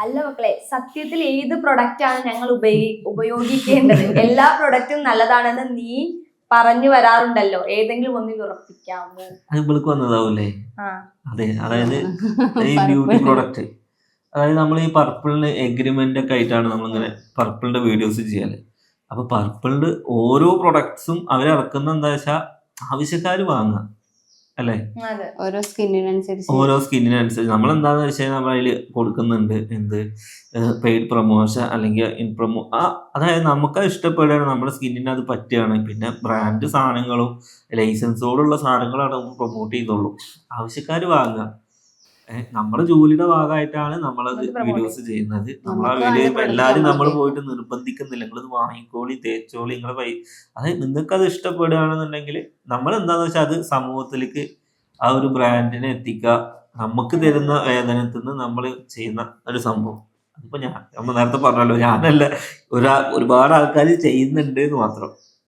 അല്ല മക്കളെ, സത്യത്തിൽ ഏത് പ്രൊഡക്റ്റ് ആണ് ഞങ്ങൾ ഉപയോഗിക്കേണ്ടത്? എല്ലാ പ്രൊഡക്റ്റും നല്ലതാണെന്ന് നീ പറഞ്ഞു വരാറുണ്ടല്ലോ, ഏതെങ്കിലും ഒന്നിൽ ഉറപ്പിക്കാമോ? അത് വന്നതാവൂലേ? അതെ, അതായത് ഈ ബ്യൂട്ടി പ്രൊഡക്റ്റ്, അതായത് നമ്മൾ ഈ പർപ്പിളിന് എഗ്രിമെന്റ് ഒക്കെ ആയിട്ടാണ് നമ്മളിങ്ങനെ പർപ്പിളിന്റെ വീഡിയോസ് ചെയ്യാല്. അപ്പൊ പർപ്പിളിന്റെ ഓരോ പ്രൊഡക്ട്സും അവരിറക്കുന്ന എന്താ വെച്ചാൽ ആവശ്യക്കാര് വാങ്ങാം അല്ലെ, ഓരോ സ്കിന്നിനനുസരിച്ച്. നമ്മൾ എന്താന്ന് വെച്ചാൽ നമ്മൾ അതിൽ കൊടുക്കുന്നുണ്ട് എന്ത് പെയ്ഡ് പ്രൊമോഷൻ അല്ലെങ്കിൽ അതായത് നമുക്ക് ഇഷ്ടപ്പെടുകയാണ്, നമ്മുടെ സ്കിന്നിന് അത് പറ്റുകയാണ്. പിന്നെ ബ്രാൻഡ് സാധനങ്ങളും ലൈസൻസോടുള്ള സാധനങ്ങളാണ് നമ്മൾ പ്രൊമോട്ട് ചെയ്തുള്ളൂ. ആവശ്യക്കാർ വാങ്ങുക. നമ്മുടെ ജോലിയുടെ ഭാഗമായിട്ടാണ് നമ്മളത് വീഡിയോസ് ചെയ്യുന്നത്. നമ്മൾ ആ വീഡിയോ എല്ലാരും നമ്മൾ പോയിട്ട് നിർബന്ധിക്കുന്നില്ല, നിങ്ങളിത് വാങ്ങിക്കോളി, തേച്ചോളി, നിങ്ങളെ അതായത് നിങ്ങൾക്ക് അത് ഇഷ്ടപ്പെടുകയാണെന്നുണ്ടെങ്കിൽ നമ്മൾ എന്താന്ന് വെച്ചാൽ അത് സമൂഹത്തിലേക്ക് ആ ഒരു ബ്രാൻഡിനെ എത്തിക്കുക. നമുക്ക് തരുന്ന വേതനത്തിൽ നിന്ന് നമ്മൾ ചെയ്യുന്ന ഒരു സംഭവം. അതിപ്പോ നമ്മൾ നേരത്തെ പറഞ്ഞല്ലോ, ഞാനല്ല, ഒരുപാട് ആൾക്കാർ ചെയ്യുന്നുണ്ട് എന്ന് മാത്രം.